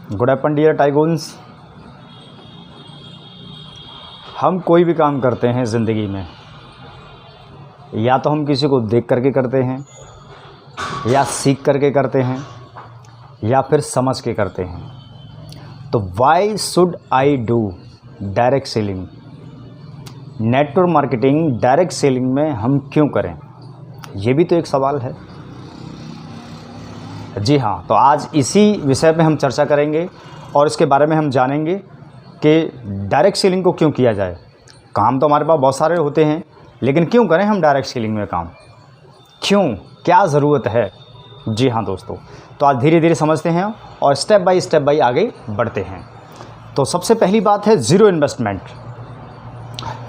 Good अपन dear टाइगोन्स। हम कोई भी काम करते हैं ज़िंदगी में, या तो हम किसी को देख करके करते हैं, या सीख करके करते हैं, या फिर समझ के करते हैं। तो why should I do direct selling? Network marketing direct selling में हम क्यों करें, ये भी तो एक सवाल है। जी हाँ, तो आज इसी विषय पे हम चर्चा करेंगे और इसके बारे में हम जानेंगे कि डायरेक्ट सेलिंग को क्यों किया जाए। काम तो हमारे पास बहुत सारे होते हैं, लेकिन क्यों करें हम डायरेक्ट सेलिंग में काम, क्यों, क्या ज़रूरत है। जी हाँ दोस्तों, तो आज धीरे धीरे समझते हैं और स्टेप बाय आगे बढ़ते हैं। तो सबसे पहली बात है ज़ीरो इन्वेस्टमेंट।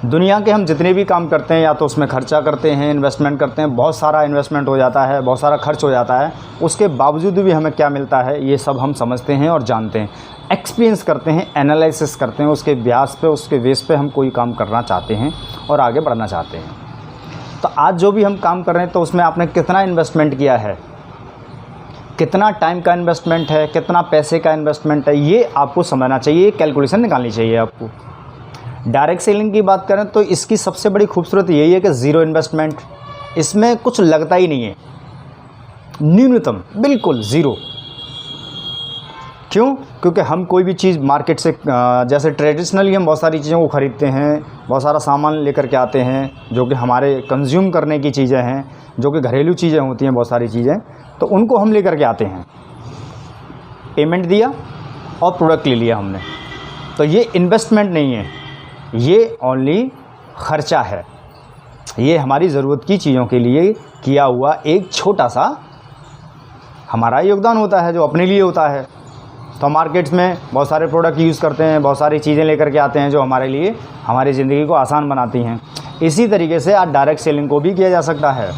दुनिया के हम जितने भी काम करते हैं, या तो उसमें खर्चा करते हैं, इन्वेस्टमेंट करते हैं, बहुत सारा इन्वेस्टमेंट हो जाता है, बहुत सारा खर्च हो जाता है, उसके बावजूद भी हमें क्या मिलता है ये सब हम समझते हैं और जानते हैं, एक्सपीरियंस करते हैं, एनालिसिस करते हैं, उसके ब्यास पे, उसके बेस पे हम कोई काम करना चाहते हैं और आगे बढ़ना चाहते हैं। तो आज जो भी हम काम कर रहे हैं, तो उसमें आपने कितना इन्वेस्टमेंट किया है, कितना टाइम का इन्वेस्टमेंट है, कितना पैसे का इन्वेस्टमेंट है, ये आपको समझना चाहिए, कैलकुलेशन निकालनी चाहिए आपको। डायरेक्ट सेलिंग की बात करें तो इसकी सबसे बड़ी खूबसूरती यही है कि ज़ीरो इन्वेस्टमेंट, इसमें कुछ लगता ही नहीं है, न्यूनतम बिल्कुल ज़ीरो। क्यों? क्योंकि हम कोई भी चीज़ मार्केट से, जैसे ट्रेडिशनली हम बहुत सारी चीज़ों को ख़रीदते हैं, बहुत सारा सामान लेकर के आते हैं जो कि हमारे कंज्यूम करने की चीज़ें हैं, जो कि घरेलू चीज़ें होती हैं, बहुत सारी चीज़ें, तो उनको हम लेकर के आते हैं, पेमेंट दिया और प्रोडक्ट ले लिया हमने। तो ये इन्वेस्टमेंट नहीं है, ये ओनली ख़र्चा है। ये हमारी ज़रूरत की चीज़ों के लिए किया हुआ एक छोटा सा हमारा योगदान होता है, जो अपने लिए होता है। तो मार्केट्स में बहुत सारे प्रोडक्ट यूज़ करते हैं, बहुत सारी चीज़ें लेकर के आते हैं जो हमारे लिए हमारी ज़िंदगी को आसान बनाती हैं। इसी तरीके से आज डायरेक्ट सेलिंग को भी किया जा सकता है।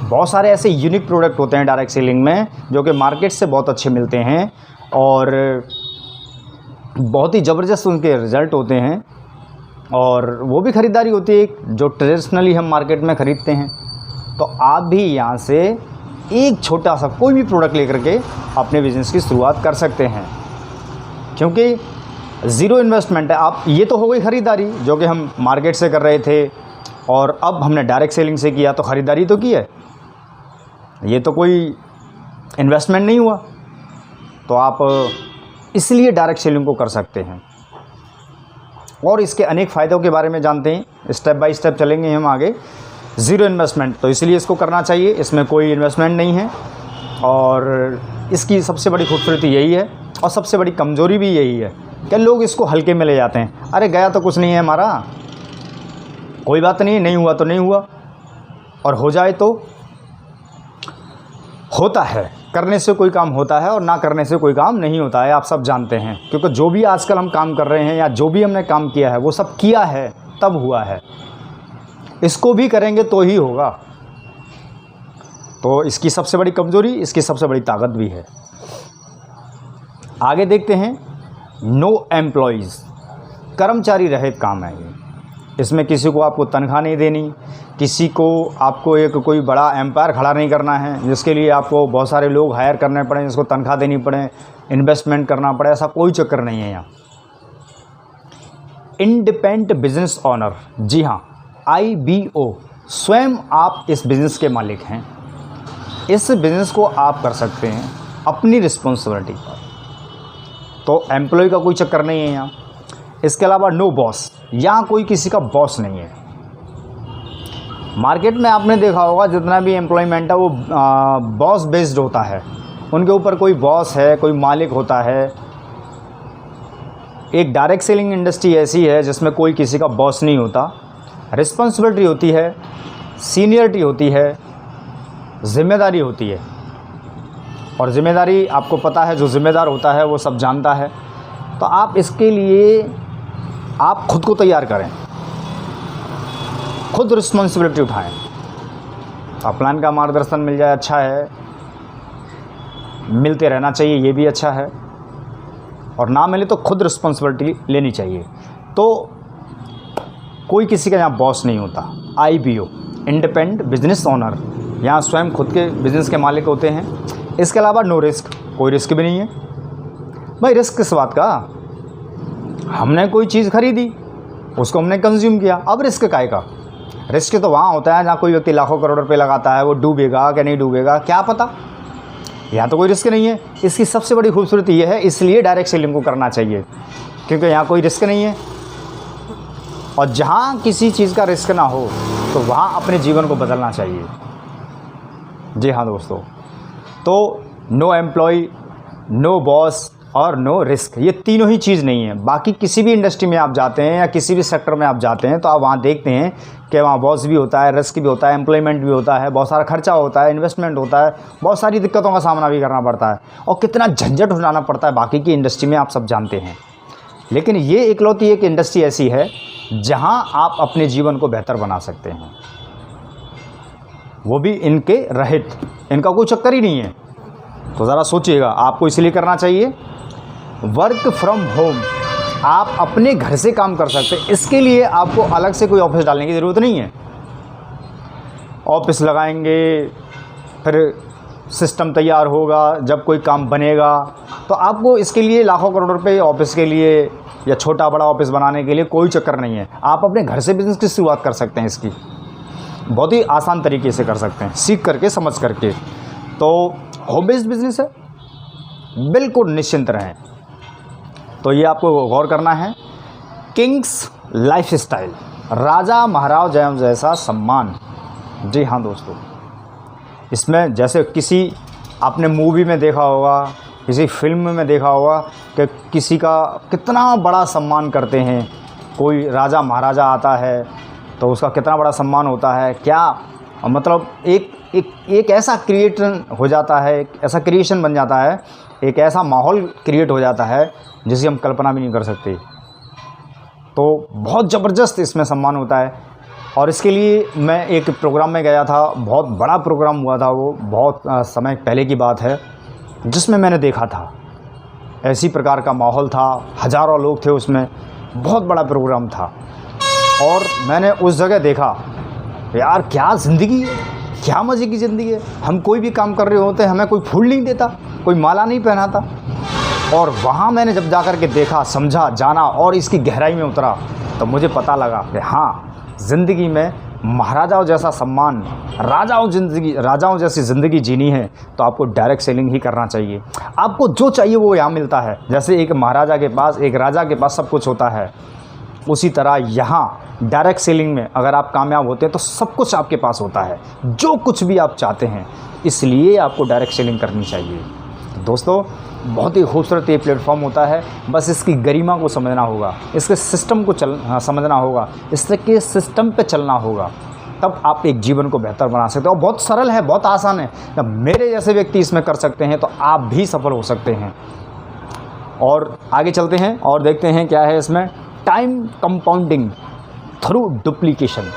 बहुत सारे ऐसे यूनिक प्रोडक्ट होते हैं डायरेक्ट सेलिंग में, जो कि मार्केट से बहुत अच्छे मिलते हैं और बहुत ही ज़बरदस्त उनके रिज़ल्ट होते हैं, और वो भी ख़रीदारी होती है जो ट्रेडिशनली हम मार्केट में ख़रीदते हैं। तो आप भी यहाँ से एक छोटा सा कोई भी प्रोडक्ट लेकर के अपने बिज़नेस की शुरुआत कर सकते हैं, क्योंकि ज़ीरो इन्वेस्टमेंट है। आप, ये तो हो गई ख़रीदारी जो कि हम मार्केट से कर रहे थे, और अब हमने डायरेक्ट सेलिंग से किया, तो ख़रीदारी तो की है, ये तो कोई इन्वेस्टमेंट नहीं हुआ। तो आप इसलिए डायरेक्ट सेलिंग को कर सकते हैं और इसके अनेक फ़ायदों के बारे में जानते हैं। स्टेप बाय स्टेप चलेंगे हम आगे। ज़ीरो इन्वेस्टमेंट, तो इसलिए इसको करना चाहिए, इसमें कोई इन्वेस्टमेंट नहीं है, और इसकी सबसे बड़ी खूबसूरती यही है और सबसे बड़ी कमज़ोरी भी यही है कि लोग इसको हल्के में ले जाते हैं। अरे गया तो कुछ नहीं है हमारा, कोई बात नहीं, नहीं हुआ तो नहीं हुआ, और हो जाए तो होता है। करने से कोई काम होता है और ना करने से कोई काम नहीं होता है, आप सब जानते हैं। क्योंकि जो भी आजकल हम काम कर रहे हैं, या जो भी हमने काम किया है, वो सब किया है तब हुआ है, इसको भी करेंगे तो ही होगा। तो इसकी सबसे बड़ी कमज़ोरी, इसकी सबसे बड़ी ताकत भी है। आगे देखते हैं। नो एम्प्लॉइज़, कर्मचारी रहित काम है ये। इसमें किसी को आपको तनख्वाह नहीं देनी, किसी को आपको एक कोई बड़ा एम्पायर खड़ा नहीं करना है जिसके लिए आपको बहुत सारे लोग हायर करने पड़े, जिसको तनख्वाह देनी पड़े, इन्वेस्टमेंट करना पड़े, ऐसा कोई चक्कर नहीं है यहाँ। इंडिपेंडेंट बिजनेस ओनर, जी हाँ, IBO, स्वयं आप इस बिज़नेस के मालिक हैं। इस बिज़नेस को आप कर सकते हैं अपनी रिस्पॉन्सिबिलिटी पर, तो एम्प्लॉय का कोई चक्कर नहीं है यहाँ। इसके अलावा नो बॉस, यहाँ कोई किसी का बॉस नहीं है। मार्केट में आपने देखा होगा जितना भी एम्प्लॉयमेंट है वो बॉस बेस्ड होता है, उनके ऊपर कोई बॉस है, कोई मालिक होता है। एक डायरेक्ट सेलिंग इंडस्ट्री ऐसी है जिसमें कोई किसी का बॉस नहीं होता, रिस्पॉन्सिबिलिटी होती है, सीनियरिटी होती है, जिम्मेदारी होती है। और ज़िम्मेदारी आपको पता है, जो ज़िम्मेदार होता है वो सब जानता है। तो आप इसके लिए आप खुद को तैयार करें, खुद रिस्पॉन्सिबिलिटी उठाएं। अपलाइन का मार्गदर्शन मिल जाए अच्छा है, मिलते रहना चाहिए ये भी अच्छा है, और ना मिले तो खुद रिस्पॉन्सिबिलिटी लेनी चाहिए। तो कोई किसी का यहाँ बॉस नहीं होता। IBO, इंडिपेंडेंट बिजनेस ओनर, यहाँ स्वयं खुद के बिज़नेस के मालिक होते हैं। इसके अलावा नो रिस्क, कोई रिस्क भी नहीं है। भाई रिस्क किस बात का? हमने कोई चीज़ खरीदी, उसको हमने कंज्यूम किया, अब रिस्क काहे का? रिस्क तो वहाँ होता है जहाँ कोई व्यक्ति लाखों करोड़ रुपए लगाता है, वो डूबेगा क्या नहीं डूबेगा क्या पता। यहाँ तो कोई रिस्क नहीं है। इसकी सबसे बड़ी खूबसूरती ये है, इसलिए डायरेक्ट सेलिंग को करना चाहिए, क्योंकि यहाँ कोई रिस्क नहीं है। और जहाँ किसी चीज़ का रिस्क ना हो तो वहाँ अपने जीवन को बदलना चाहिए। जी हाँ दोस्तों, तो नो एम्प्लॉय, नो बॉस और नो रिस्क, ये तीनों ही चीज़ नहीं है। बाकी किसी भी इंडस्ट्री में आप जाते हैं या किसी भी सेक्टर में आप जाते हैं तो आप वहाँ देखते हैं कि वहाँ बॉस भी होता है, रिस्क भी होता है, एम्प्लॉयमेंट भी होता है, बहुत सारा खर्चा होता है, इन्वेस्टमेंट होता है, बहुत सारी दिक्कतों का सामना भी करना पड़ता है और कितना झंझट उठाना पड़ता है बाकी की इंडस्ट्री में, आप सब जानते हैं। लेकिन ये इकलौती एक इंडस्ट्री ऐसी है जहाँ आप अपने जीवन को बेहतर बना सकते हैं, वो भी इनके रहित, इनका कोई चक्कर ही नहीं है। तो ज़रा सोचिएगा, आपको इसलिए करना चाहिए। वर्क फ्रॉम होम, आप अपने घर से काम कर सकते हैं, इसके लिए आपको अलग से कोई ऑफिस डालने की ज़रूरत नहीं है। ऑफिस लगाएंगे, फिर सिस्टम तैयार होगा, जब कोई काम बनेगा तो आपको इसके लिए लाखों करोड़ रुपए ऑफिस के लिए या छोटा बड़ा ऑफिस बनाने के लिए कोई चक्कर नहीं है। आप अपने घर से बिज़नेस की शुरुआत कर सकते हैं, इसकी बहुत ही आसान तरीके से कर सकते हैं, सीख करके समझ करके। तो होम बेस्ड बिजनेस है, बिल्कुल निश्चिंत रहें। तो ये आपको गौर करना है। किंग्स लाइफस्टाइल, राजा महाराज जैसा सम्मान। जी हाँ दोस्तों, इसमें जैसे किसी आपने मूवी में देखा होगा, किसी फिल्म में देखा होगा कि किसी का कितना बड़ा सम्मान करते हैं। कोई राजा महाराजा आता है तो उसका कितना बड़ा सम्मान होता है, क्या मतलब एक ऐसा क्रिएट हो जाता है, एक ऐसा क्रिएशन बन जाता है, एक ऐसा माहौल क्रिएट हो जाता है जिसे हम कल्पना भी नहीं कर सकते। तो बहुत ज़बरदस्त इसमें सम्मान होता है। और इसके लिए मैं एक प्रोग्राम में गया था, बहुत बड़ा प्रोग्राम हुआ था, वो बहुत समय पहले की बात है, जिसमें मैंने देखा था ऐसी प्रकार का माहौल था, हज़ारों लोग थे उसमें, बहुत बड़ा प्रोग्राम था। और मैंने उस जगह देखा यार क्या ज़िंदगी है, क्या मज़े की ज़िंदगी है। हम कोई भी काम कर रहे होते हैं, हमें कोई फूल नहीं देता, कोई माला नहीं पहनाता। और वहाँ मैंने जब जा कर के देखा, समझा, जाना और इसकी गहराई में उतरा तो मुझे पता लगा कि हाँ, ज़िंदगी में महाराजाओं जैसा सम्मान, राजाओं जैसी ज़िंदगी जीनी है तो आपको डायरेक्ट सेलिंग ही करना चाहिए। आपको जो चाहिए वो यहाँ मिलता है। जैसे एक महाराजा के पास, एक राजा के पास सब कुछ होता है, उसी तरह यहाँ डायरेक्ट सेलिंग में अगर आप कामयाब होते हैं तो सब कुछ आपके पास होता है, जो कुछ भी आप चाहते हैं। इसलिए आपको डायरेक्ट सेलिंग करनी चाहिए। दोस्तों, बहुत ही खूबसूरत ये प्लेटफॉर्म होता है, बस इसकी गरिमा को समझना होगा, इसके सिस्टम को समझना होगा, इसके सिस्टम पे चलना होगा, तब आप एक जीवन को बेहतर बना सकते हो। और बहुत सरल है, बहुत आसान है। जब मेरे जैसे व्यक्ति इसमें कर सकते हैं तो आप भी सफल हो सकते हैं। और आगे चलते हैं और देखते हैं क्या है इसमें। Time compounding through duplication.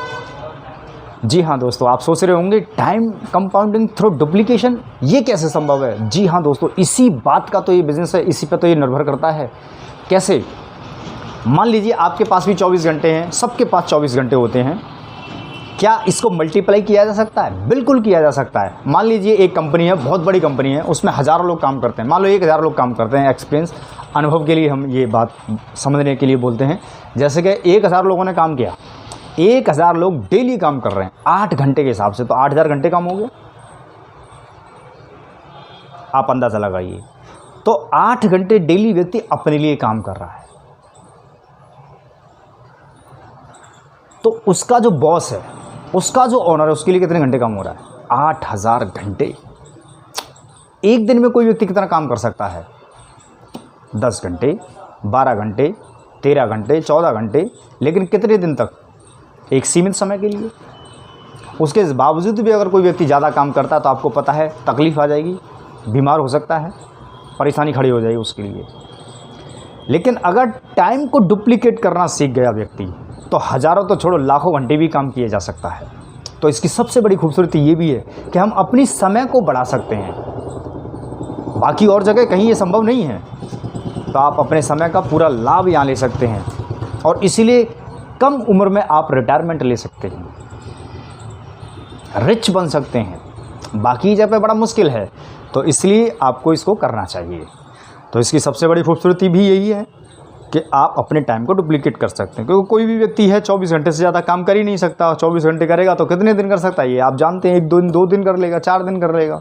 जी हाँ दोस्तों, आप सोच रहे होंगे टाइम कंपाउंडिंग थ्रू डुप्लीकेशन ये कैसे संभव है। जी हाँ दोस्तों, इसी बात का तो ये बिज़नेस है, इसी पे तो ये निर्भर करता है। कैसे? मान लीजिए आपके पास भी 24 घंटे हैं, सबके पास 24 घंटे होते हैं। क्या इसको मल्टीप्लाई किया जा सकता है? बिल्कुल किया जा सकता है। मान लीजिए एक कंपनी है, बहुत बड़ी कंपनी है, उसमें हज़ारों लोग काम करते हैं, मान लो 1000 लोग काम करते हैं। एक्सपीरियंस, अनुभव के लिए हम ये बात समझने के लिए बोलते हैं। जैसे कि 1000 लोगों ने काम किया, 1000 लोग डेली काम कर रहे हैं 8 घंटे के हिसाब से, तो 8000 घंटे काम हो गया। आप अंदाज़ा लगाइए। तो 8 घंटे डेली व्यक्ति अपने लिए काम कर रहा है, तो उसका जो बॉस है, उसका जो ओनर है, उसके लिए कितने घंटे काम हो रहा है? 8000 घंटे। एक दिन में कोई व्यक्ति कितना काम कर सकता है? 10 घंटे, 12 घंटे, 13 घंटे, 14 घंटे, लेकिन कितने दिन तक? एक सीमित समय के लिए। उसके बावजूद भी अगर कोई व्यक्ति ज़्यादा काम करता है तो आपको पता है तकलीफ़ आ जाएगी, बीमार हो सकता है, परेशानी खड़ी हो जाएगी उसके लिए। लेकिन अगर टाइम को डुप्लीकेट करना सीख गया व्यक्ति तो हज़ारों तो छोड़ो, लाखों घंटे भी काम किया जा सकता है। तो इसकी सबसे बड़ी खूबसूरती ये भी है कि हम अपनी समय को बढ़ा सकते हैं, बाकी और जगह कहीं ये संभव नहीं है। तो आप अपने समय का पूरा लाभ यहाँ ले सकते हैं और इसीलिए कम उम्र में आप रिटायरमेंट ले सकते हैं, रिच बन सकते हैं। बाकी जगह पे बड़ा मुश्किल है, तो इसलिए आपको इसको करना चाहिए। तो इसकी सबसे बड़ी खूबसूरती भी यही है कि आप अपने टाइम को डुप्लीकेट कर सकते हैं, क्योंकि कोई भी व्यक्ति है 24 घंटे से ज़्यादा काम कर ही नहीं सकता। 24 घंटे करेगा तो कितने दिन कर सकता है ये आप जानते हैं, 1 दिन कर लेगा, 4 दिन कर लेगा।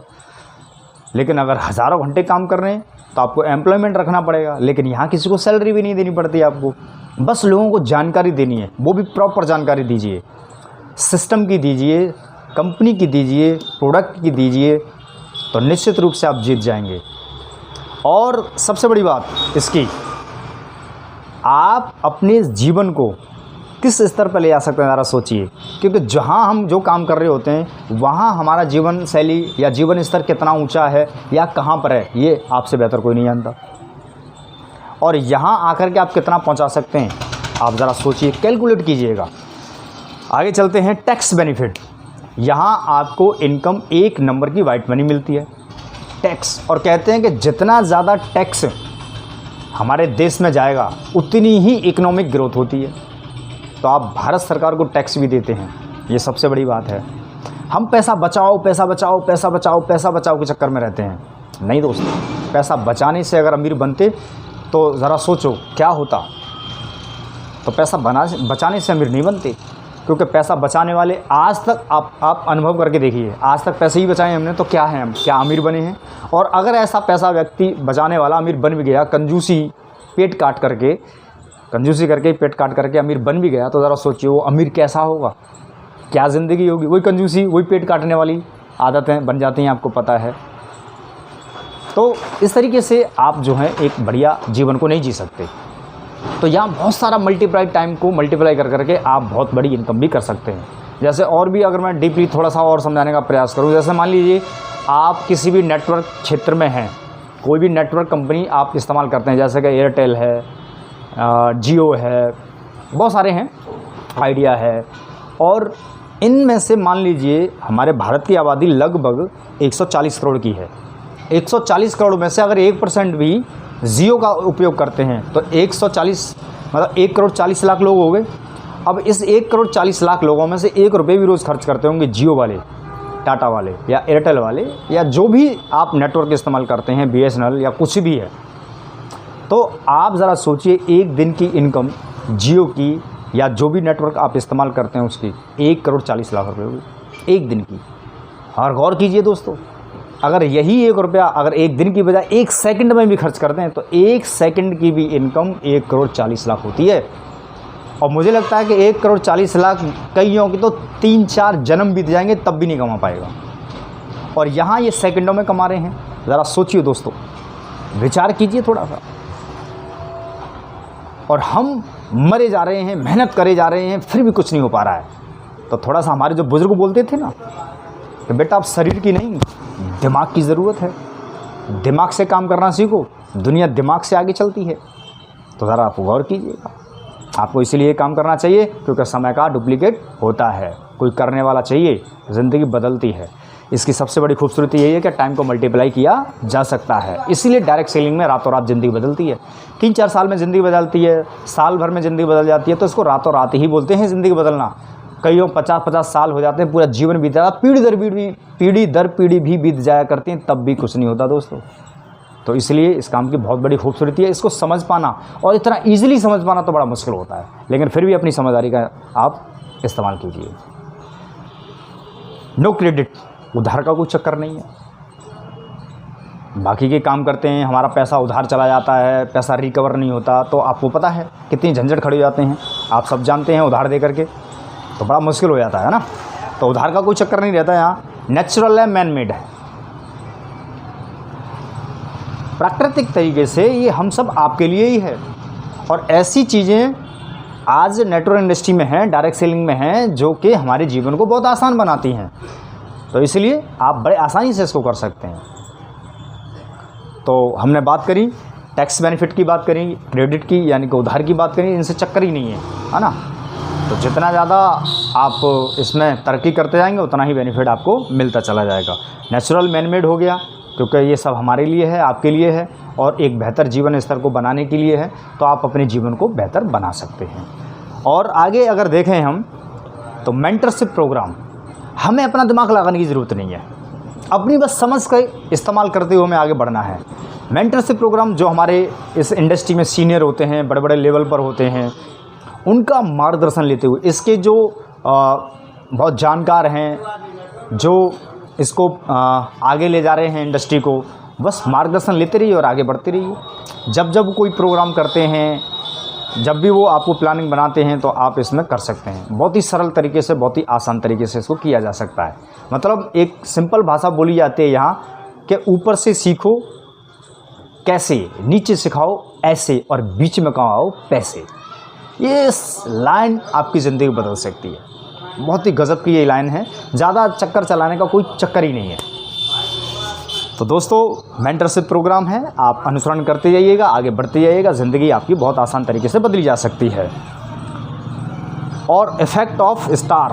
लेकिन अगर हज़ारों घंटे काम कर रहे हैं तो आपको एम्प्लॉयमेंट रखना पड़ेगा, लेकिन यहाँ किसी को सैलरी भी नहीं देनी पड़ती आपको, बस लोगों को जानकारी देनी है, वो भी प्रॉपर जानकारी दीजिए, सिस्टम की दीजिए, कंपनी की दीजिए, प्रोडक्ट की दीजिए, तो निश्चित रूप से आप जीत जाएंगे। और सबसे बड़ी बात इसकी, आप अपने जीवन को किस स्तर पर ले जा सकते हैं ज़रा सोचिए, क्योंकि जहाँ हम जो काम कर रहे होते हैं वहाँ हमारा जीवन शैली या जीवन स्तर कितना ऊंचा है या कहाँ पर है, ये आपसे बेहतर कोई नहीं जानता। और यहाँ आकर के आप कितना पहुँचा सकते हैं, आप ज़रा सोचिए, कैलकुलेट कीजिएगा। आगे चलते हैं, टैक्स बेनिफिट। यहाँ आपको इनकम 1 नंबर की वाइट मनी मिलती है, टैक्स। और कहते हैं कि जितना ज़्यादा टैक्स हमारे देश में जाएगा उतनी ही इकोनॉमिक ग्रोथ होती है। तो आप भारत सरकार को टैक्स भी देते हैं, ये सबसे बड़ी बात है। हम पैसा बचाओ पैसा बचाओ पैसा बचाओ पैसा बचाओ के चक्कर में रहते हैं। नहीं दोस्तों, पैसा बचाने से अगर अमीर बनते तो ज़रा सोचो क्या होता। तो पैसा बचाने से अमीर नहीं बनते, क्योंकि पैसा बचाने वाले आज तक आप अनुभव करके देखिए, आज तक पैसे ही बचाए हमने तो क्या है, हम क्या अमीर बने हैं। और अगर ऐसा पैसा व्यक्ति बचाने वाला अमीर बन भी गया, कंजूसी करके पेट काट करके अमीर बन भी गया, तो ज़रा सोचिए वो अमीर कैसा होगा, क्या ज़िंदगी होगी। वही कंजूसी, वही पेट काटने वाली आदतें बन जाती हैं, आपको पता है। तो इस तरीके से आप जो है एक बढ़िया जीवन को नहीं जी सकते। तो यहाँ बहुत सारा टाइम को मल्टीप्लाई कर करके आप बहुत बड़ी इनकम भी कर सकते हैं। जैसे और भी अगर मैं डीपली थोड़ा सा और समझाने का प्रयास करूँ, जैसे मान लीजिए आप किसी भी नेटवर्क क्षेत्र में हैं, कोई भी नेटवर्क कंपनी आप इस्तेमाल करते हैं, जैसे कि एयरटेल है, जियो है, बहुत सारे हैं, आइडिया है। और इनमें से मान लीजिए हमारे भारत की आबादी लगभग 140 करोड़ की है। 140 करोड़ में से अगर 1% भी जियो का उपयोग करते हैं तो 140 मतलब 1 करोड़ 40 लाख लोग हो गए। अब इस 1 करोड़ 40 लाख लोगों में से 1 रुपये भी रोज़ खर्च करते होंगे जियो वाले, टाटा वाले या एयरटेल वाले, या जो भी आप नेटवर्क इस्तेमाल करते हैं, BSNL या कुछ भी है। तो आप ज़रा सोचिए, एक दिन की इनकम जियो की या जो भी नेटवर्क आप इस्तेमाल करते हैं उसकी 1 करोड़ 40 लाख रुपये होगी एक दिन की। और गौर कीजिए दोस्तों, अगर यही 1 रुपया अगर एक दिन की बजाय 1 सेकंड में भी खर्च करते हैं तो 1 सेकंड की भी इनकम 1 करोड़ 40 लाख होती है। और मुझे लगता है कि 1 करोड़ 40 लाख कईयों की तो 3-4 जन्म बीत जाएंगे तब भी नहीं कमा पाएगा, और यहाँ ये सेकंडों में कमा रहे हैं। ज़रा सोचिए दोस्तों, विचार कीजिए थोड़ा सा। और हम मरे जा रहे हैं, मेहनत करे जा रहे हैं, फिर भी कुछ नहीं हो पा रहा है। तो थोड़ा सा हमारे जो बुज़ुर्ग बोलते थे ना कि बेटा आप शरीर की नहीं दिमाग की ज़रूरत है, दिमाग से काम करना सीखो, दुनिया दिमाग से आगे चलती है। तो ज़रा आप गौर कीजिएगा, आपको इसीलिए काम करना चाहिए क्योंकि समय का डुप्लीकेट होता है, कोई करने वाला चाहिए, ज़िंदगी बदलती है। इसकी सबसे बड़ी खूबसूरती यही है कि टाइम को मल्टीप्लाई किया जा सकता है। इसीलिए डायरेक्ट सेलिंग में रातों रात ज़िंदगी बदलती है। 3-4 साल में ज़िंदगी बदलती है, साल भर में ज़िंदगी बदल जाती है। तो इसको रातों रात ही बोलते हैं ज़िंदगी बदलना। कईयों 50-50 साल हो जाते हैं, पूरा जीवन बीत जाता है, पीढ़ी दर पीढ़ी भी बीत जाया करती हैं, तब भी कुछ नहीं होता दोस्तों। तो इसलिए इस काम की बहुत बड़ी खूबसूरती है। इसको समझ पाना और इतना ईजिली समझ पाना तो बड़ा मुश्किल होता है, लेकिन फिर भी अपनी समझदारी का आप इस्तेमाल कीजिए। नो क्रेडिट, उधार का कोई चक्कर नहीं है। बाकी के काम करते हैं, हमारा पैसा उधार चला जाता है, पैसा रिकवर नहीं होता, तो आपको पता है कितनी झंझट खड़ी हो जाते हैं, आप सब जानते हैं। उधार दे करके तो बड़ा मुश्किल हो जाता है ना। तो उधार का कोई चक्कर नहीं रहता यहाँ, नेचुरल है, मैन मेड है, प्राकृतिक तरीके से ये हम सब आपके लिए ही है। और ऐसी चीज़ें आज नेटवर्क इंडस्ट्री में हैं, डायरेक्ट सेलिंग में हैं, जो कि हमारे जीवन को बहुत आसान बनाती हैं। तो इसलिए आप बड़े आसानी से इसको कर सकते हैं। तो हमने बात करी टैक्स बेनिफिट की, बात करी क्रेडिट की यानी कि उधार की बात करी, इनसे चक्कर ही नहीं है ना। तो जितना ज़्यादा आप इसमें तरक्की करते जाएंगे उतना ही बेनिफिट आपको मिलता चला जाएगा। नेचुरल मैन मेड हो गया क्योंकि ये सब हमारे लिए है, आपके लिए है, और एक बेहतर जीवन स्तर को बनाने के लिए है। तो आप अपने जीवन को बेहतर बना सकते हैं। और आगे अगर देखें हम तो मेंटरशिप प्रोग्राम, हमें अपना दिमाग लगाने की ज़रूरत नहीं है, अपनी बस समझ कर इस्तेमाल करते हुए हमें आगे बढ़ना है। मेंटरशिप प्रोग्राम जो हमारे इस इंडस्ट्री में सीनियर होते हैं, बड़े बड़े लेवल पर होते हैं, उनका मार्गदर्शन लेते हुए, इसके जो बहुत जानकार हैं, जो इसको आगे ले जा रहे हैं इंडस्ट्री को, बस मार्गदर्शन लेते रहिए और आगे बढ़ते रहिए। जब जब कोई प्रोग्राम करते हैं, जब भी वो आपको प्लानिंग बनाते हैं, तो आप इसमें कर सकते हैं। बहुत ही सरल तरीके से, बहुत ही आसान तरीके से इसको किया जा सकता है। मतलब एक सिंपल भाषा बोली जाती है यहाँ कि ऊपर से सीखो कैसे, नीचे सिखाओ ऐसे, और बीच में कमाओ पैसे। ये लाइन आपकी ज़िंदगी बदल सकती है। बहुत ही गज़ब की ये लाइन है। ज़्यादा चक्कर चलाने का कोई चक्कर ही नहीं है। तो दोस्तों, मेंटरशिप प्रोग्राम है, आप अनुसरण करते जाइएगा, आगे बढ़ते जाइएगा, ज़िंदगी आपकी बहुत आसान तरीके से बदली जा सकती है। और इफ़ेक्ट ऑफ स्टार,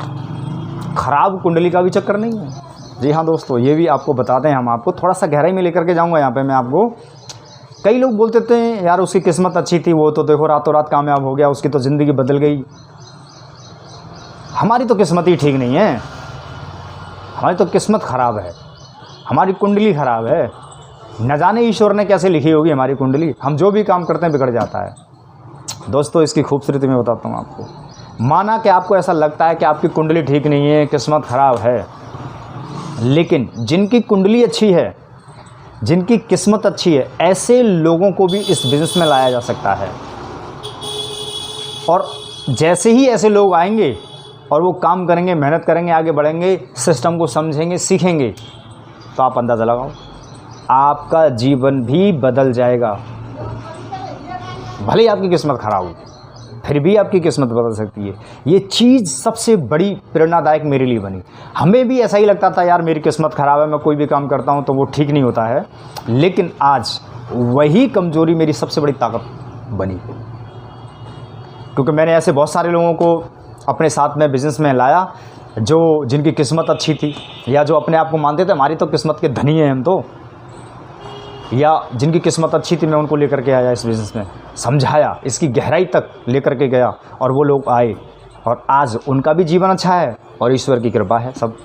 ख़राब कुंडली का भी चक्कर नहीं है। जी हाँ दोस्तों, ये भी आपको बताते हैं। हम आपको थोड़ा सा गहराई में लेकर के जाऊँगा यहाँ पे मैं आपको। कई लोग बोलते थे यार उसकी किस्मत अच्छी थी, वो तो देखो रातों रात कामयाब हो गया, उसकी तो ज़िंदगी बदल गई। हमारी तो किस्मत ही ठीक नहीं है, हमारी तो किस्मत ख़राब है, हमारी कुंडली ख़राब है। न जाने ईश्वर ने कैसे लिखी होगी हमारी कुंडली, हम जो भी काम करते हैं बिगड़ जाता है। दोस्तों, इसकी खूबसूरती मैं बताता हूँ आपको। माना कि आपको ऐसा लगता है कि आपकी कुंडली ठीक नहीं है, किस्मत ख़राब है, लेकिन जिनकी कुंडली अच्छी है, जिनकी किस्मत अच्छी है, ऐसे लोगों को भी इस बिज़नेस में लाया जा सकता है। और जैसे ही ऐसे लोग आएंगे और वो काम करेंगे, मेहनत करेंगे, आगे बढ़ेंगे, सिस्टम को समझेंगे, सीखेंगे, तो आप अंदाज़ा लगाओ, आपका जीवन भी बदल जाएगा। भले ही आपकी किस्मत ख़राब हो, फिर भी आपकी किस्मत बदल सकती है। ये चीज़ सबसे बड़ी प्रेरणादायक मेरे लिए बनी। हमें भी ऐसा ही लगता था यार मेरी किस्मत ख़राब है, मैं कोई भी काम करता हूँ तो वो ठीक नहीं होता है, लेकिन आज वही कमज़ोरी मेरी सबसे बड़ी ताकत बनी, क्योंकि मैंने ऐसे बहुत सारे लोगों को अपने साथ में बिज़नेस में लाया जो जिनकी किस्मत अच्छी थी, या जो अपने आप को मानते थे हमारी तो किस्मत के धनी हैं हम तो, या जिनकी किस्मत अच्छी थी, मैं उनको लेकर के आया इस बिज़नेस में, समझाया, इसकी गहराई तक लेकर के गया, और वो लोग आए और आज उनका भी जीवन अच्छा है और ईश्वर की कृपा है सब।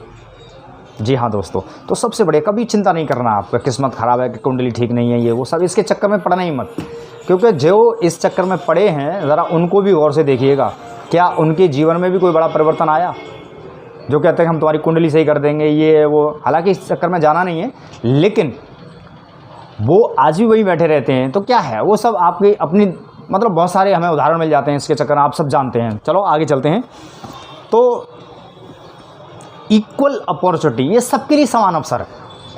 जी हाँ दोस्तों, तो सबसे बड़े कभी चिंता नहीं करना आपका किस्मत ख़राब है कि कुंडली ठीक नहीं है, ये वो सब इसके चक्कर में पड़ना ही मत। क्योंकि जो इस चक्कर में पड़े हैं, ज़रा उनको भी गौर से देखिएगा, क्या उनके जीवन में भी कोई बड़ा परिवर्तन आया? जो कहते हैं हम तुम्हारी कुंडली सही कर देंगे, ये वो, हालांकि इस चक्कर में जाना नहीं है, लेकिन वो आज भी वही बैठे रहते हैं, तो क्या है, वो सब आपकी अपनी, मतलब बहुत सारे हमें उदाहरण मिल जाते हैं इसके चक्कर में, आप सब जानते हैं। चलो आगे चलते हैं। तो इक्वल अपॉर्चुनिटी, ये सबके लिए समान अवसर है।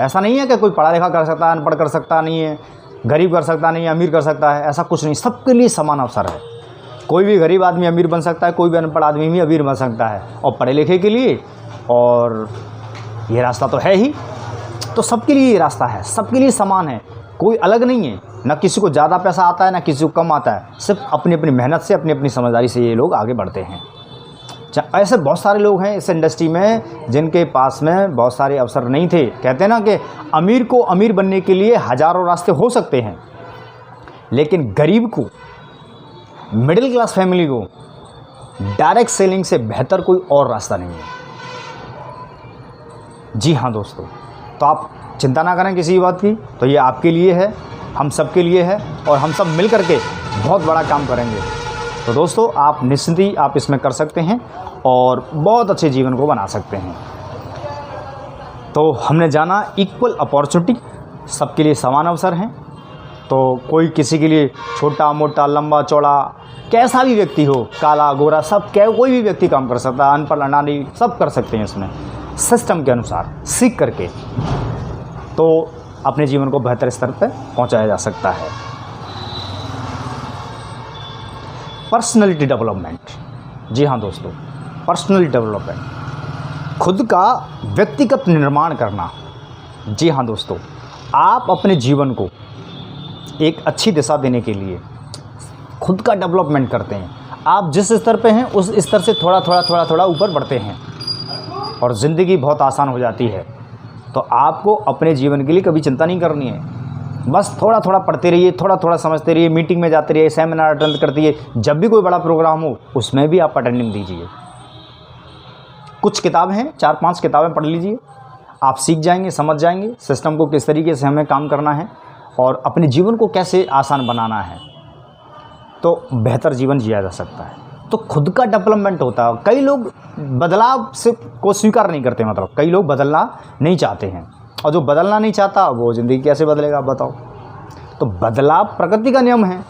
ऐसा नहीं है कि कोई पढ़ा लिखा कर सकता है, अनपढ़ कर सकता नहीं है, गरीब कर सकता नहीं है, अमीर कर सकता है, ऐसा कुछ नहीं। सबके लिए समान अवसर है। कोई भी गरीब आदमी अमीर बन सकता है, कोई भी अनपढ़ आदमी भी अमीर बन सकता है, और पढ़े लिखे के लिए, और ये रास्ता तो है ही। तो सबके लिए ये रास्ता है, सबके लिए समान है, कोई अलग नहीं है। ना किसी को ज़्यादा पैसा आता है, ना किसी को कम आता है, सिर्फ अपनी अपनी मेहनत से, अपनी अपनी समझदारी से ये लोग आगे बढ़ते हैं। ऐसे बहुत सारे लोग हैं इस इंडस्ट्री में जिनके पास में बहुत सारे अवसर नहीं थे। कहते हैं ना कि अमीर को अमीर बनने के लिए हज़ारों रास्ते हो सकते हैं, लेकिन गरीब को, मिडिल क्लास फैमिली को डायरेक्ट सेलिंग से बेहतर कोई और रास्ता नहीं है। जी हाँ दोस्तों, तो आप चिंता ना करें किसी बात की, तो ये आपके लिए है, हम सब के लिए है, और हम सब मिल करके बहुत बड़ा काम करेंगे। तो दोस्तों, आप निश्चिंत ही आप इसमें कर सकते हैं और बहुत अच्छे जीवन को बना सकते हैं। तो हमने जाना इक्वल अपॉर्चुनिटी, सबके लिए समान अवसर हैं। तो कोई किसी के लिए छोटा मोटा, लंबा चौड़ा, कैसा भी व्यक्ति हो, काला गोरा, सब कोई भी व्यक्ति काम कर सकता है, अनपढ़ अनाड़ी सब कर सकते हैं इसमें, सिस्टम के अनुसार सीख करके। तो अपने जीवन को बेहतर स्तर पर पहुंचाया जा सकता है। पर्सनैलिटी डेवलपमेंट, जी हाँ दोस्तों, पर्सनैलिटी डेवलपमेंट, खुद का व्यक्तिगत निर्माण करना। जी हाँ दोस्तों, आप अपने जीवन को एक अच्छी दिशा देने के लिए खुद का डेवलपमेंट करते हैं। आप जिस स्तर पे हैं उस स्तर से थोड़ा थोड़ा ऊपर बढ़ते हैं और ज़िंदगी बहुत आसान हो जाती है। तो आपको अपने जीवन के लिए कभी चिंता नहीं करनी है, बस थोड़ा थोड़ा पढ़ते रहिए, थोड़ा थोड़ा समझते रहिए, मीटिंग में जाते रहिए, सेमिनार अटेंड करते रहिए, जब भी कोई बड़ा प्रोग्राम हो उसमें भी आप अटेंडिंग दीजिए। कुछ किताबें हैं, 4-5 किताबें पढ़ लीजिए, आप सीख जाएंगे, समझ जाएंगे सिस्टम को किस तरीके से हमें काम करना है, और अपने जीवन को कैसे आसान बनाना है, तो बेहतर जीवन जिया जा सकता है। तो खुद का डेवलपमेंट होता है। कई लोग बदलाव से को स्वीकार नहीं करते, मतलब कई लोग बदलना नहीं चाहते हैं, और जो बदलना नहीं चाहता वो ज़िंदगी कैसे बदलेगा आप बताओ। तो बदलाव प्रकृति का नियम है।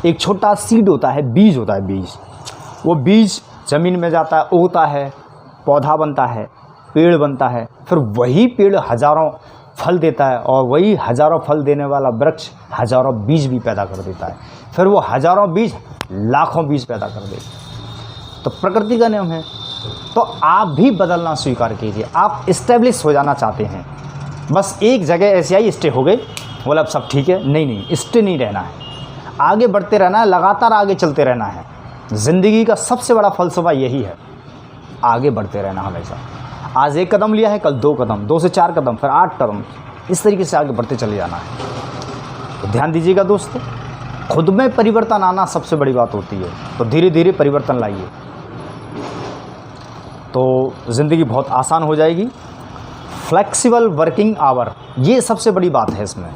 एक छोटा सीड होता है, बीज होता है, बीज, वो बीज ज़मीन में जाता है, उगता है, पौधा बनता है, पेड़ बनता है, फिर वही पेड़ हज़ारों फल देता है, और वही हज़ारों फल देने वाला वृक्ष हज़ारों बीज भी पैदा कर देता है, फिर वो हज़ारों बीज लाखों बीज पैदा कर देते। तो प्रकृति का नियम है। तो आप भी बदलना स्वीकार कीजिए। आप इस्टेब्लिश हो जाना चाहते हैं, बस एक जगह ऐसे आई स्टे हो गए, बोला अब सब ठीक है, नहीं, स्टे नहीं रहना है, आगे बढ़ते रहना है, लगातार आगे चलते रहना है। ज़िंदगी का सबसे बड़ा फलसफा यही है, आगे बढ़ते रहना हमेशा। आज 1 कदम लिया है, कल 2 कदम, 2 से 4 कदम, फिर 8 कदम, इस तरीके से आगे बढ़ते चले जाना है। तो ध्यान दीजिएगा दोस्तों, खुद में परिवर्तन आना सबसे बड़ी बात होती है। तो धीरे धीरे परिवर्तन लाइए, तो ज़िंदगी बहुत आसान हो जाएगी। फ्लेक्सिबल वर्किंग आवर, ये सबसे बड़ी बात है। इसमें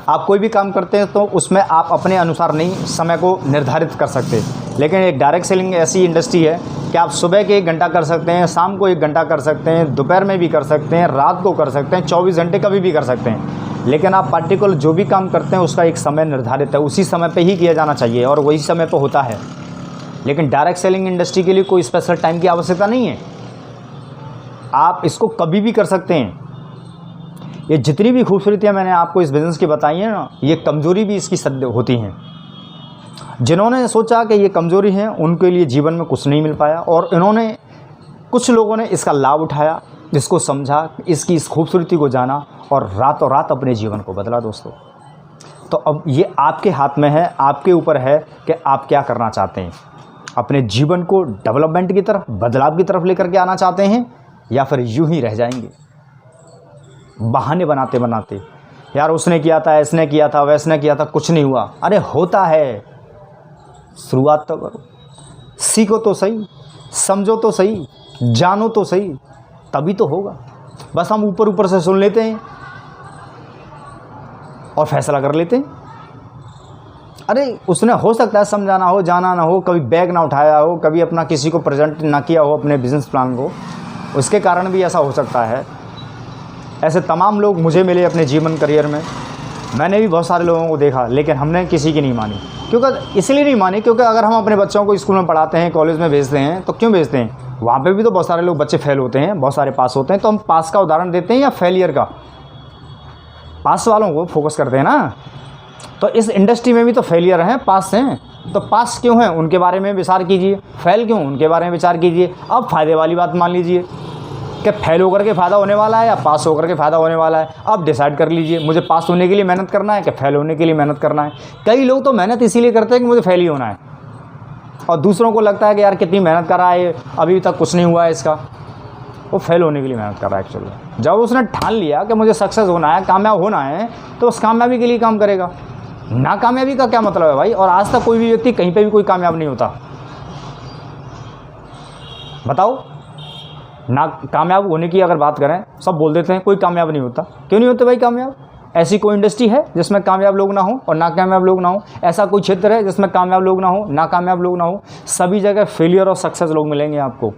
आप कोई भी काम करते हैं तो उसमें आप अपने अनुसार नहीं समय को निर्धारित कर सकते, लेकिन एक डायरेक्ट सेलिंग ऐसी इंडस्ट्री है कि आप सुबह के 1 घंटा कर सकते हैं, शाम को 1 घंटा कर सकते हैं, दोपहर में भी कर सकते हैं, रात को कर सकते हैं, 24 घंटे कभी भी कर सकते हैं। लेकिन आप पार्टिकुलर जो भी काम करते हैं उसका एक समय निर्धारित है, उसी समय पे ही किया जाना चाहिए, और वही समय पे होता है। लेकिन डायरेक्ट सेलिंग इंडस्ट्री के लिए कोई स्पेशल टाइम की आवश्यकता नहीं है, आप इसको कभी भी कर सकते हैं। ये जितनी भी खूबसूरतियाँ मैंने आपको इस बिज़नेस की बताई हैं ना, ये कमज़ोरी भी इसकी सद होती हैं। जिन्होंने सोचा कि ये कमज़ोरी है उनके लिए जीवन में कुछ नहीं मिल पाया, और इन्होंने, कुछ लोगों ने इसका लाभ उठाया, इसको समझा, इसकी इस खूबसूरती को जाना, और रातों रात अपने जीवन को बदला दोस्तों। तो अब ये आपके हाथ में है, आपके ऊपर है कि आप क्या करना चाहते हैं। अपने जीवन को डेवलपमेंट की तरफ, बदलाव की तरफ लेकर के आना चाहते हैं, या फिर यूं ही रह जाएंगे बहाने बनाते बनाते, यार उसने किया था, इसने किया था, वैसने किया था, कुछ नहीं हुआ। अरे होता है, शुरुआत तो करो, सीखो तो सही, समझो तो सही, जानो तो सही, तभी तो होगा। बस हम ऊपर ऊपर से सुन लेते हैं और फैसला कर लेते हैं। अरे उसने हो सकता है समझाना हो, जाना ना हो, कभी बैग ना उठाया हो, कभी अपना किसी को प्रेजेंट ना किया हो अपने बिजनेस प्लान को, उसके कारण भी ऐसा हो सकता है। ऐसे तमाम लोग मुझे मिले अपने जीवन करियर में, मैंने भी बहुत सारे लोगों को देखा, लेकिन हमने किसी की नहीं मानी। क्योंकि इसलिए नहीं मानी क्योंकि अगर हम अपने बच्चों को स्कूल में पढ़ाते हैं, कॉलेज में भेजते हैं, तो क्यों भेजते हैं? वहाँ पे भी तो बहुत सारे लोग बच्चे फेल होते हैं, बहुत सारे पास होते हैं। तो हम पास का उदाहरण देते हैं या फेलियर का? पास वालों को फोकस करते हैं ना। तो इस इंडस्ट्री में भी तो फेलियर हैं, पास हैं। तो पास क्यों हैं उनके बारे में विचार कीजिए, फेल क्यों उनके बारे में विचार कीजिए। अब फ़ायदे वाली बात मान लीजिए कि फेल होकर के फ़ायदा होने वाला है या पास होकर के फ़ायदा होने वाला है। अब डिसाइड कर लीजिए, मुझे पास होने के लिए मेहनत करना है कि फेल होने के लिए मेहनत करना है। कई लोग तो मेहनत इसीलिए करते हैं कि मुझे फेल ही होना है, और दूसरों को लगता है कि यार कितनी मेहनत कर रहा है, अभी तक कुछ नहीं हुआ है इसका। वो फेल होने के लिए मेहनत कर रहा है एक्चुअली। जब उसने ठान लिया कि मुझे सक्सेस होना है, कामयाब होना है, तो उस कामयाबी के लिए काम करेगा। नाकामयाबी का क्या मतलब है भाई? और आज तक कोई भी व्यक्ति कहीं पे भी कोई कामयाब नहीं होता। बताओ, ना कामयाब होने की अगर बात करें, सब बोल देते हैं कोई कामयाब नहीं होता। क्यों नहीं होते भाई कामयाब? ऐसी कोई इंडस्ट्री है जिसमें कामयाब लोग ना हो और नाकामयाब लोग ना हो? ऐसा कोई क्षेत्र है जिसमें कामयाब लोग ना हो, नाकामयाब लोग ना हो? सभी जगह फेलियर और सक्सेस लोग मिलेंगे आपको।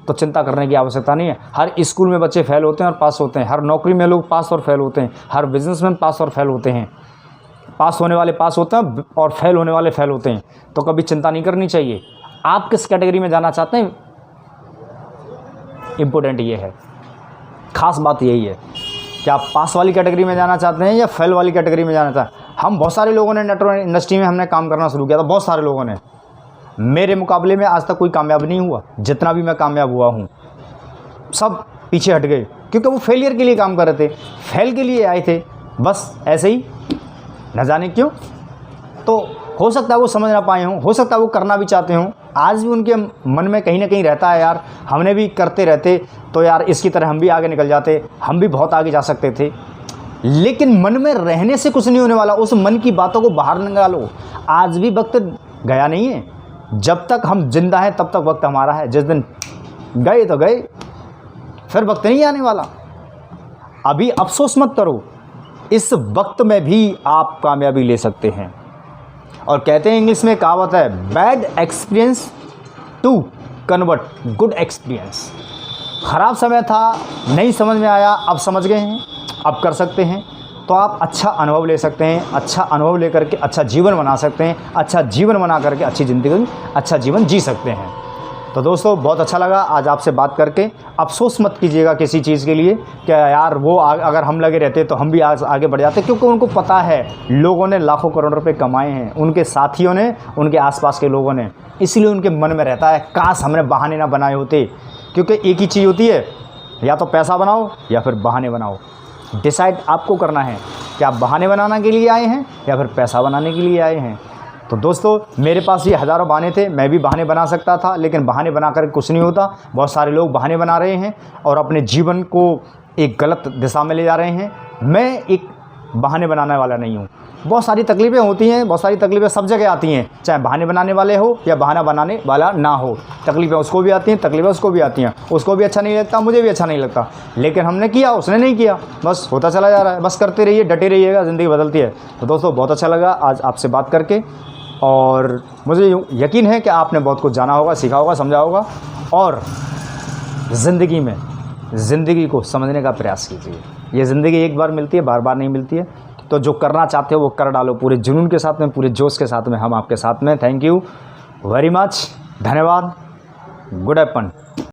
तो चिंता करने की आवश्यकता नहीं है। हर स्कूल में बच्चे फेल होते हैं और पास होते हैं, हर नौकरी में लोग पास और फेल होते हैं, हर बिजनेस में पास और फेल होते हैं। पास होने वाले पास होते हैं और फेल होने वाले फेल होते हैं। तो कभी चिंता नहीं करनी चाहिए। आप किस कैटेगरी में जाना चाहते हैं, इम्पोर्टेंट ये है, खास बात यही है कि आप पास वाली कैटेगरी में जाना चाहते हैं या फेल वाली कैटेगरी में जाना चाहते हैं। हम बहुत सारे लोगों ने नेटवर्क इंडस्ट्री में हमने काम करना शुरू किया था, बहुत सारे लोगों ने। मेरे मुकाबले में आज तक कोई कामयाब नहीं हुआ। जितना भी मैं कामयाब हुआ हूँ सब पीछे हट गए, क्योंकि वो फेलियर के लिए काम कर रहे थे, फेल के लिए आए थे, बस ऐसे ही, न जाने क्यों। तो हो सकता है वो समझ ना पाए हों, हो सकता है वो करना भी चाहते हों। आज भी उनके मन में कहीं ना कहीं रहता है, यार हमने भी करते रहते तो यार इसकी तरह हम भी आगे निकल जाते, हम भी बहुत आगे जा सकते थे। लेकिन मन में रहने से कुछ नहीं होने वाला। उस मन की बातों को बाहर निकालो। आज भी वक्त गया नहीं है। जब तक हम जिंदा हैं तब तक वक्त हमारा है। जिस दिन गए तो गए, फिर वक्त नहीं आने वाला। अभी अफसोस मत करो, इस वक्त में भी आप कामयाबी ले सकते हैं। और कहते हैं इंग्लिश में कहावत है, bad experience to convert good experience. ख़राब समय था, नहीं समझ में आया, अब समझ गए हैं, अब कर सकते हैं, तो आप अच्छा अनुभव ले सकते हैं। अच्छा अनुभव लेकर के अच्छा जीवन बना सकते हैं। अच्छा जीवन बना करके अच्छी ज़िंदगी, अच्छा जीवन जी सकते हैं। तो दोस्तों बहुत अच्छा लगा आज आपसे बात करके। अफसोस मत कीजिएगा किसी चीज़ के लिए कि यार वो अगर हम लगे रहते तो हम भी आगे बढ़ जाते, क्योंकि उनको पता है लोगों ने लाखों करोड़ रुपए कमाए हैं, उनके साथियों ने, उनके आसपास के लोगों ने, इसलिए उनके मन में रहता है काश हमने बहाने ना बनाए होते। क्योंकि एक ही चीज़ होती है, या तो पैसा बनाओ या फिर बहाने बनाओ। डिसाइड आपको करना है कि आप बहाने बनाने के लिए आए हैं या फिर पैसा बनाने के लिए आए हैं। तो दोस्तों मेरे पास ये हज़ारों बहाने थे, मैं भी बहाने बना सकता था, लेकिन बहाने बनाकर कुछ नहीं होता। बहुत सारे लोग बहाने बना रहे हैं और अपने जीवन को एक गलत दिशा में ले जा रहे हैं। मैं एक बहाने बनाने वाला नहीं हूँ। बहुत सारी तकलीफ़ें होती हैं, बहुत सारी तकलीफ़ें सब जगह आती हैं, चाहे बहाने बनाने वाले हो या बहाना बनाने वाला ना हो। तकलीफ़ें उसको भी आती हैं, तकलीफ़ें उसको भी आती हैं। उसको भी अच्छा नहीं लगता, मुझे भी अच्छा नहीं लगता, लेकिन हमने किया, उसने नहीं किया, बस होता चला जा रहा है। बस करते रहिए, डटे रहिएगा, ज़िंदगी बदलती है। तो दोस्तों बहुत अच्छा लगा आज आपसे बात करके, और मुझे यकीन है कि आपने बहुत कुछ जाना होगा, सीखा होगा, समझा होगा, और ज़िंदगी में ज़िंदगी को समझने का प्रयास कीजिए। ये ज़िंदगी एक बार मिलती है, बार बार नहीं मिलती है। तो जो करना चाहते हो वो कर डालो, पूरे जुनून के साथ में, पूरे जोश के साथ में। हम आपके साथ में। थैंक यू वेरी मच, धन्यवाद, गुड एपन।